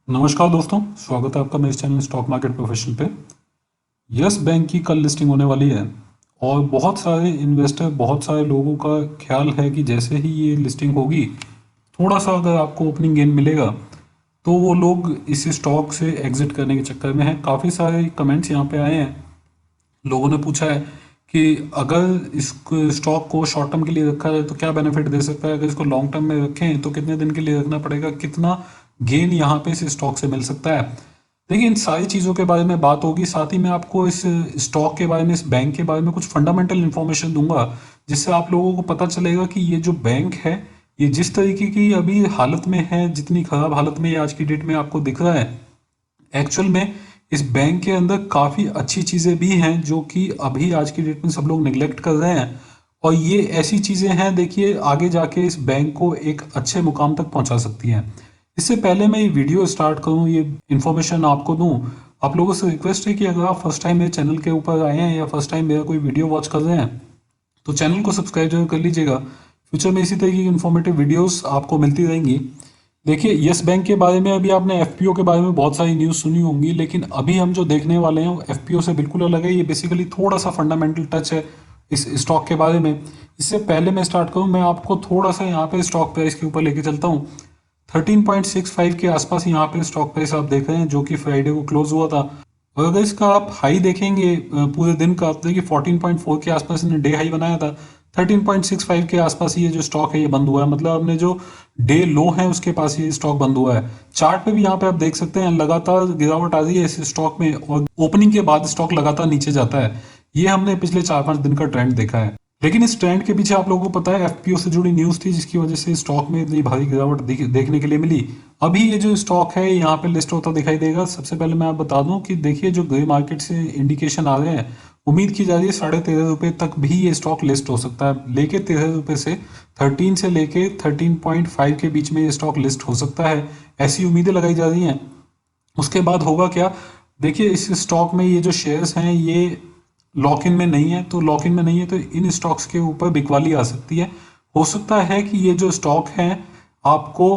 नमस्कार दोस्तों, स्वागत है आपका मेरे चैनल स्टॉक मार्केट प्रोफेशनल पे। यस बैंक की कल लिस्टिंग होने वाली है और बहुत सारे इन्वेस्टर, बहुत सारे लोगों का ख्याल है कि जैसे ही ये लिस्टिंग होगी, थोड़ा सा अगर आपको ओपनिंग गेन मिलेगा तो वो लोग इस स्टॉक से एग्जिट करने के चक्कर में हैं। काफ़ी सारे कमेंट्स यहाँ पे आए हैं। लोगों ने पूछा है कि अगर इस स्टॉक को शॉर्ट टर्म के लिए रखा जाए तो क्या बेनिफिट दे सकता है, अगर इसको लॉन्ग टर्म में रखें तो कितने दिन के लिए रखना पड़ेगा, कितना गेन यहाँ पे इस स्टॉक से मिल सकता है। देखिए, इन सारी चीज़ों के बारे में बात होगी। साथ ही मैं आपको इस स्टॉक के बारे में, इस बैंक के बारे में कुछ फंडामेंटल इन्फॉर्मेशन दूंगा, जिससे आप लोगों को पता चलेगा कि ये जो बैंक है ये जिस तरीके की अभी हालत में है, जितनी खराब हालत में ये आज की डेट में आपको दिख रहा है, एक्चुअल में इस बैंक के अंदर काफ़ी अच्छी चीज़ें भी हैं जो कि अभी आज की डेट में सब लोग निगलेक्ट कर रहे हैं। और ये ऐसी चीज़ें हैं, देखिए, आगे जाके इस बैंक को एक अच्छे मुकाम तक पहुंचा सकती हैं। इससे पहले मैं ये वीडियो स्टार्ट करूं, ये इन्फॉर्मेशन आपको दूं, आप लोगों से रिक्वेस्ट है कि अगर आप फर्स्ट टाइम मेरे चैनल के ऊपर आए हैं या फर्स्ट टाइम मेरा कोई वीडियो वॉच कर रहे हैं तो चैनल को सब्सक्राइब जरूर कर लीजिएगा। फ्यूचर में इसी तरीके की इन्फॉर्मेटिव वीडियोस आपको मिलती रहेंगी। देखिए, यस बैंक के बारे में अभी आपने एफपीओ के बारे में बहुत सारी न्यूज़ सुनी होंगी, लेकिन अभी हम जो देखने वाले हैं वो एफपीओ से बिल्कुल अलग है। ये बेसिकली थोड़ा सा फंडामेंटल टच है इस स्टॉक के बारे में। इससे पहले मैं स्टार्ट करूं, मैं आपको थोड़ा सा यहाँ पे स्टॉक प्राइस के ऊपर लेके चलता हूँ। 13.65 के आसपास यहाँ पे स्टॉक प्राइस आप देख रहे हैं, जो कि फ्राइडे को क्लोज हुआ था। और अगर इसका आप हाई देखेंगे पूरे दिन का, तो देखिए 14.4 के आसपास इसने डे हाई बनाया था। 13.65 के आसपास ये जो स्टॉक है ये बंद हुआ है, मतलब हमने जो डे लो है उसके पास ये स्टॉक बंद हुआ है। चार्ट पे भी यहाँ पे आप देख सकते हैं लगातार गिरावट आ रही है इस स्टॉक में, और ओपनिंग के बाद स्टॉक लगातार नीचे जाता है। ये हमने पिछले 4-5 दिन का ट्रेंड देखा है। लेकिन इस ट्रेंड के पीछे आप लोगों को पता है एफपीओ से जुड़ी न्यूज़ थी, जिसकी वजह से स्टॉक में इतनी भारी गिरावट देखने के लिए मिली। अभी ये जो स्टॉक है यहाँ पे लिस्ट होता दिखाई देगा। सबसे पहले मैं आप बता दूं कि देखिए, जो ग्रे मार्केट से इंडिकेशन आ रहे हैं, उम्मीद की जा रही है 13.5 रुपये तक भी ये स्टॉक लिस्ट हो सकता है। लेके 13 रुपये से 13 से लेके 13.5 के बीच में ये स्टॉक लिस्ट हो सकता है, ऐसी उम्मीदें लगाई जा रही हैं। उसके बाद होगा क्या, देखिए, इस स्टॉक में ये जो शेयर्स हैं ये लॉक इन में नहीं है, तो लॉक इन में नहीं है तो इन स्टॉक्स के ऊपर बिकवाली आ सकती है। हो सकता है कि ये जो स्टॉक है आपको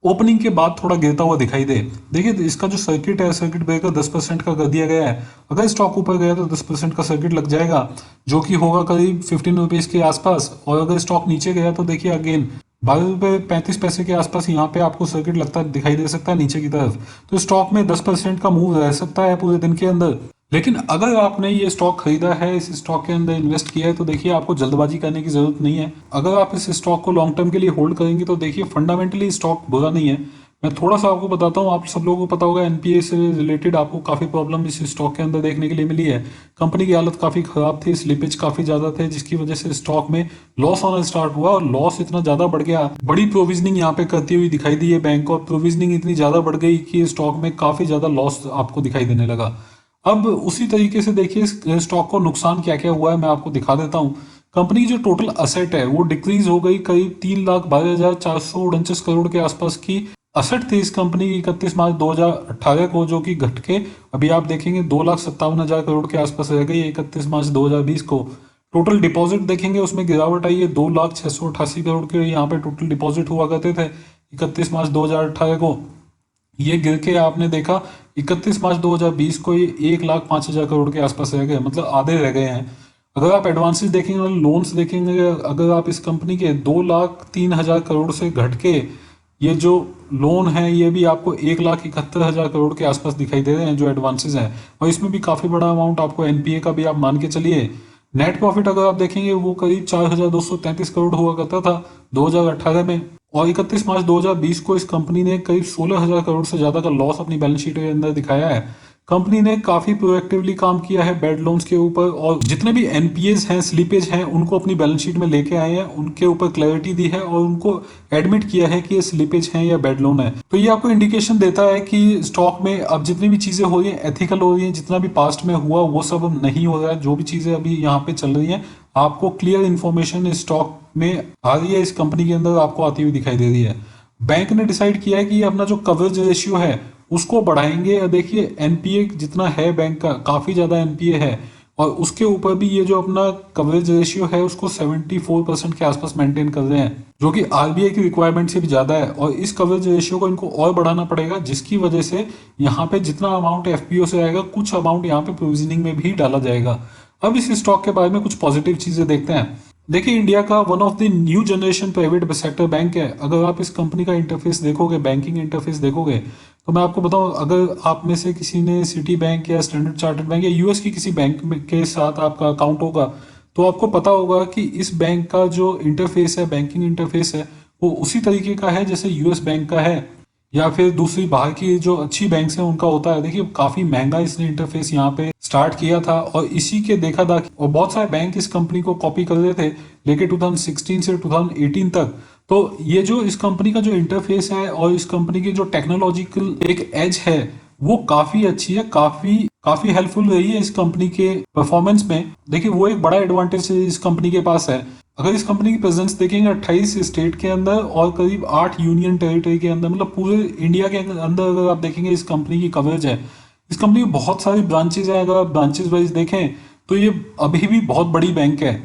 ओपनिंग के बाद थोड़ा गिरता हुआ दिखाई दे। देखिए, इसका जो सर्किट है, सर्किट ब्रेकर 10% का कर दिया गया है। अगर स्टॉक ऊपर गया तो 10% का सर्किट लग जाएगा, जो कि होगा करीब 15 रुपीज़ के आसपास। और अगर स्टॉक नीचे गया तो देखिए अगेन 12 रुपये 35 पैसे के आसपास यहाँ पे आपको सर्किट लगता दिखाई दे सकता है नीचे की तरफ। तो स्टॉक में 10% का मूव रह सकता है पूरे दिन के अंदर। लेकिन अगर आपने ये स्टॉक खरीदा है, इस स्टॉक के अंदर इन्वेस्ट किया है, तो देखिए आपको जल्दबाजी करने की जरूरत नहीं है। अगर आप इस स्टॉक को लॉन्ग टर्म के लिए होल्ड करेंगे तो देखिए फंडामेंटली स्टॉक बुरा नहीं है। मैं थोड़ा सा आपको बताता हूँ, आप सब लोगों को पता होगा एनपीए से रिलेटेड आपको काफ़ी प्रॉब्लम इस स्टॉक के अंदर देखने के लिए मिली है। कंपनी की हालत काफ़ी खराब थी, स्लिपेज काफ़ी ज़्यादा थे, जिसकी वजह से स्टॉक में लॉस होना स्टार्ट हुआ और लॉस इतना ज़्यादा बढ़ गया। बड़ी प्रोविजनिंग यहाँ पे करती हुई दिखाई दी है बैंक, और प्रोविजनिंग इतनी ज़्यादा बढ़ गई कि स्टॉक में काफ़ी ज़्यादा लॉस आपको दिखाई देने लगा। अब उसी तरीके से देखिए इस स्टॉक को नुकसान क्या क्या हुआ है, मैं आपको दिखा देता हूँ। कंपनी की जो टोटल असेट है वो डिक्रीज हो गई, करीब 3,12,449 करोड़ के आसपास की असेट थी इस कंपनी की 31 मार्च 2018 को, जो कि घट के अभी आप देखेंगे 2,57,000 करोड़ के आसपास रह गई 31 मार्च 2020 को। टोटल डिपॉजिट देखेंगे उसमें गिरावट आई है, 2,688 करोड़ के यहाँ पे टोटल डिपॉजिट हुआ करते थे 31 मार्च 2018 को। ये गिर के आपने देखा 31 मार्च 2020 को ये 1,05,000 करोड़ के आसपास रह गए, मतलब आधे रह गए हैं। अगर आप एडवांसेस देखेंगे और लोन्स देखेंगे, अगर आप इस कंपनी के 2,03,000 करोड़ से घट के ये जो लोन है ये भी आपको 1,71,000 करोड़ के आसपास दिखाई दे रहे हैं जो एडवांसेस हैं। और इसमें भी काफ़ी बड़ा अमाउंट आपको एनपीए का भी आप मान के चलिए। नेट प्रॉफिट अगर आप देखेंगे वो करीब 4,233 करोड़ हुआ करता था 2018 में, और 31 मार्च 2020 को इस कंपनी ने करीब 16,000 करोड़ से ज़्यादा का लॉस अपनी बैलेंस शीट के अंदर दिखाया है। कंपनी ने काफ़ी प्रोएक्टिवली काम किया है बैड लोन्स के ऊपर, और जितने भी एनपीएस हैं, स्लीपेज हैं, उनको अपनी बैलेंस शीट में लेके आए हैं, उनके ऊपर क्लैरिटी दी है और उनको एडमिट किया है कि ये स्लीपेज हैं या बैड लोन है। तो ये आपको इंडिकेशन देता है कि स्टॉक में अब जितनी भी चीज़ें हो रही हैं एथिकल हो रही हैं, जितना भी पास्ट में हुआ वो सब अब नहीं हो रहा है। जो भी चीज़ें अभी यहाँ पे चल रही हैं आपको क्लियर इन्फॉर्मेशन स्टॉक में आ रही है, इस कंपनी के अंदर आपको आती हुई दिखाई दे रही है। बैंक ने डिसाइड किया है कि अपना जो कवरेज रेशियो है उसको बढ़ाएंगे। देखिए एनपीए जितना है बैंक का, काफ़ी ज़्यादा एनपीए है, और उसके ऊपर भी ये जो अपना कवरेज रेशियो है उसको 74% के आसपास मेंटेन कर रहे हैं, जो कि आरबीआई की रिक्वायरमेंट से भी ज्यादा है। और इस कवरेज रेशियो को इनको और बढ़ाना पड़ेगा, जिसकी वजह से यहाँ पे जितना अमाउंट एफपीओ से आएगा कुछ अमाउंट यहाँ पे प्रोविजनिंग में भी डाला जाएगा। अब इस स्टॉक के बारे में कुछ पॉजिटिव चीजें देखते हैं। देखिए, इंडिया का one of the new generation private sector bank है। अगर आप इस कंपनी का इंटरफेस देखोगे, बैंकिंग इंटरफेस देखोगे, तो मैं आपको बताऊं, अगर आप में से किसी ने सिटी बैंक या स्टैंडर्ड चार्टर्ड बैंक या यूएस की किसी बैंक के साथ आपका अकाउंट होगा, तो आपको पता होगा कि इस बैंक का जो इंटरफेस है, बैंकिंग इंटरफेस है, वो उसी तरीके का है जैसे यूएस बैंक का है या फिर दूसरी बाहर की जो अच्छी बैंक्स हैं उनका होता है। देखिए, काफी महंगा इसने इंटरफेस यहाँ पे स्टार्ट किया था और इसी के देखा था, और बहुत सारे बैंक इस कंपनी को कॉपी कर रहे थे लेके 2016 से 2018 तक। तो ये जो इस कंपनी का जो इंटरफेस है और इस कंपनी की जो टेक्नोलॉजिकल एक एज है वो काफी अच्छी है, काफी काफी हेल्पफुल रही है इस कंपनी के परफॉर्मेंस में। देखिए, वो एक बड़ा एडवांटेज इस कंपनी के पास है। अगर इस कंपनी की प्रेजेंस देखेंगे 28 स्टेट के अंदर और करीब 8 यूनियन टेरिटरी के अंदर, मतलब पूरे इंडिया के अंदर अगर आप देखेंगे इस कंपनी की कवरेज है। इस कंपनी की बहुत सारी ब्रांचेज है। अगर आप ब्रांचेज वाइज देखें तो ये अभी भी बहुत बड़ी बैंक है।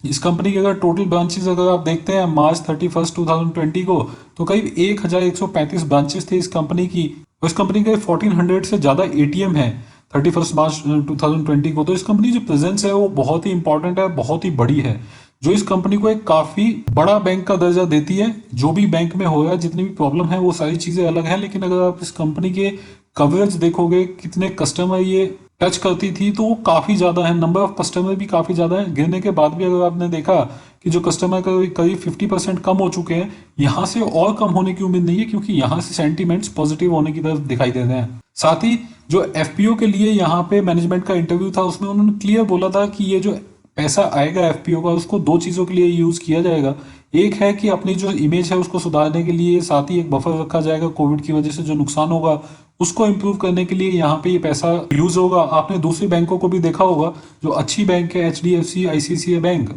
इस कंपनी के अगर टोटल ब्रांचेस अगर आप देखते हैं मार्च 31 2020 को, तो करीब 1135 ब्रांचेस थे इस कंपनी की, और इस कंपनी के 1400 से ज़्यादा एटीएम है 31 मार्च 2020 को। तो इस कंपनी की जो प्रेजेंस है वो बहुत ही इंपॉर्टेंट है, बहुत ही बड़ी है, जो इस कंपनी को एक काफी बड़ा बैंक का दर्जा देती है। जो भी बैंक में हो रहा है, जितनी भी प्रॉब्लम है वो सारी चीजें अलग है, लेकिन अगर आप इस कंपनी के कवरेज देखोगे, कितने कस्टमर ये टच करती थी, तो वो काफी ज्यादा है। नंबर ऑफ कस्टमर भी काफी ज्यादा है। गिरने के बाद भी अगर आपने देखा कि जो कस्टमर करीब 50% कम हो चुके हैं, यहाँ से और कम होने की उम्मीद नहीं है, क्योंकि यहाँ से सेंटीमेंट्स पॉजिटिव होने की तरफ दिखाई दे रहे हैं। साथ ही जो एफपीओ के लिए यहाँ पे मैनेजमेंट का इंटरव्यू था, उसमें उन्होंने क्लियर बोला था कि ये जो पैसा आएगा एफपीओ का, उसको दो चीजों के लिए यूज किया जाएगा। एक है कि अपनी जो इमेज है उसको सुधारने के लिए, साथ ही एक बफर रखा जाएगा कोविड की वजह से जो नुकसान होगा उसको इम्प्रूव करने के लिए यहाँ पे ये पैसा यूज होगा। आपने दूसरी बैंकों को भी देखा होगा, जो अच्छी बैंक है एचडीएफसी, आईसीआईसीआई बैंक,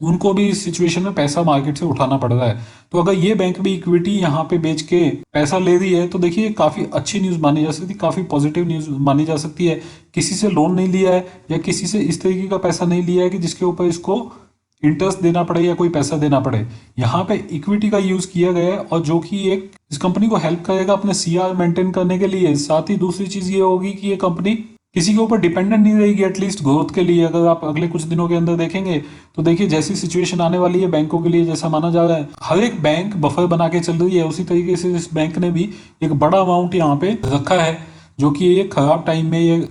उनको भी इस सिचुएशन में पैसा मार्केट से उठाना पड़ रहा है। तो अगर ये बैंक भी इक्विटी यहाँ पे बेच के पैसा ले रही है, तो देखिए काफी अच्छी न्यूज मानी जा सकती है, काफी पॉजिटिव न्यूज मानी जा सकती है। किसी से लोन नहीं लिया है या किसी से इस तरीके का पैसा नहीं लिया है कि जिसके ऊपर इसको इंटरेस्ट देना पड़े या कोई पैसा देना पड़े। यहाँ पे इक्विटी का यूज किया गया है, और जो कि एक इस कंपनी को हेल्प करेगा अपने सीआर मेंटेन करने के लिए। साथ ही दूसरी चीज ये होगी कि ये कंपनी किसी के ऊपर डिपेंडेंट नहीं रहेगी, एटलीस्ट ग्रोथ के लिए। अगर आप अगले कुछ दिनों के अंदर देखेंगे तो देखिए जैसी सिचुएशन आने वाली है बैंकों के लिए, जैसा माना जा रहा है हर एक बैंक बफर बना के चल रही है, उसी तरीके से इस बैंक ने भी एक बड़ा अमाउंट यहाँ पे रखा है, जो कि ये खराब टाइम में, ये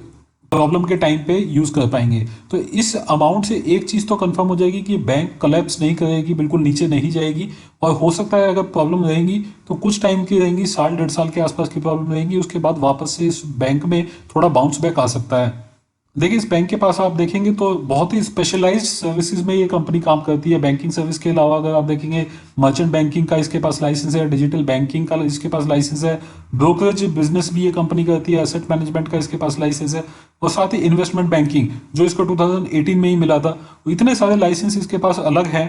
प्रॉब्लम के टाइम पे यूज कर पाएंगे। तो इस अमाउंट से एक चीज तो कंफर्म हो जाएगी कि बैंक कोलैप्स नहीं करेगी, बिल्कुल नीचे नहीं जाएगी। और हो सकता है अगर प्रॉब्लम रहेंगी तो कुछ टाइम की रहेंगी, साल डेढ़ साल के आसपास की प्रॉब्लम रहेंगी, उसके बाद वापस से इस बैंक में थोड़ा बाउंस बैक आ सकता है। देखिए, इस बैंक के पास आप देखेंगे तो बहुत ही स्पेशलाइज्ड सर्विसेज में ये कंपनी काम करती है। बैंकिंग सर्विस के अलावा अगर आप देखेंगे मर्चेंट बैंकिंग का इसके पास लाइसेंस है, डिजिटल बैंकिंग का इसके पास लाइसेंस है, ब्रोकरेज बिजनेस भी ये कंपनी करती है, एसेट मैनेजमेंट का इसके पास लाइसेंस है, और साथ ही इन्वेस्टमेंट बैंकिंग जो इसको 2018 में ही मिला था। इतने सारे लाइसेंस इसके पास अलग है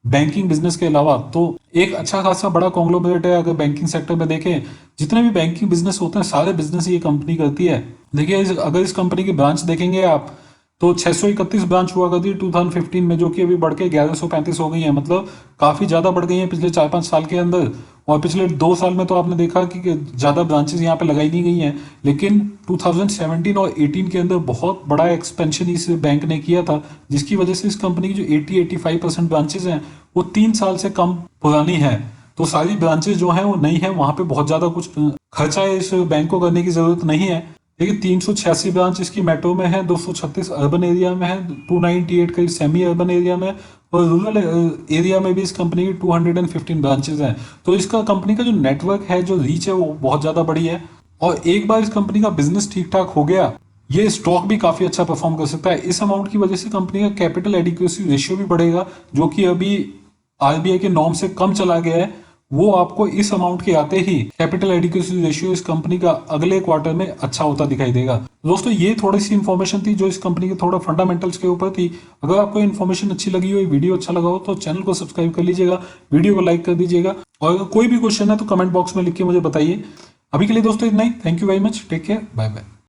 बैंकिंग बिजनेस के अलावा। तो एक अच्छा खासा बड़ा कॉन्ग्लोमरेट है। अगर बैंकिंग सेक्टर में देखें, जितने भी बैंकिंग बिजनेस होते हैं सारे बिजनेस ये कंपनी करती है। देखिए, अगर इस कंपनी की ब्रांच देखेंगे आप, तो 631 ब्रांच हुआ करती 2015 में, जो कि अभी बढ़ के 1135 हो गई है। मतलब काफी ज्यादा बढ़ गई है पिछले 4-5 साल के अंदर। और पिछले 2 साल में तो आपने देखा कि ज्यादा ब्रांचेस यहाँ पे लगाई नहीं गई हैं, लेकिन 2017 और 18 के अंदर बहुत बड़ा एक्सपेंशन इस बैंक ने किया था, जिसकी वजह से इस कंपनी की जो 80-85% ब्रांचेस हैं वो 3 साल से कम पुरानी है। तो सारी ब्रांचेस जो हैं वो नई है, वहां पे बहुत ज्यादा कुछ खर्चा इस बैंक को करने की जरूरत नहीं है। देखिए, 386 ब्रांच इसकी मेट्रो में है, 236 अर्बन एरिया में है, 298 कई सेमी अर्बन एरिया में, और रूरल एरिया में भी इस कंपनी की 215 ब्रांचेस हैं। तो इसका कंपनी का जो नेटवर्क है, जो रीच है, वो बहुत ज्यादा बड़ी है। और एक बार इस कंपनी का बिजनेस ठीक ठाक हो गया, ये स्टॉक भी काफी अच्छा परफॉर्म कर सकता है। इस अमाउंट की वजह से कंपनी का कैपिटल एडिक्वेसी रेशियो भी बढ़ेगा, जो कि अभी आरबीआई के नॉर्म से कम चला गया है। वो आपको इस अमाउंट के आते ही कैपिटल एडिक्वेसी रेशियो इस कंपनी का अगले क्वार्टर में अच्छा होता दिखाई देगा। दोस्तों, ये थोड़ी सी इन्फॉर्मेशन थी जो इस कंपनी के थोड़ा फंडामेंटल्स के ऊपर थी। अगर आपको इन्फॉर्मेशन अच्छी लगी हो, वीडियो अच्छा लगा हो, तो चैनल को सब्सक्राइब कर लीजिएगा, वीडियो को लाइक कर दीजिएगा, और अगर कोई भी क्वेश्चन है तो कमेंट बॉक्स में लिख के मुझे बताइए। अभी के लिए दोस्तों इतना ही। Thank you very much, take care, bye bye.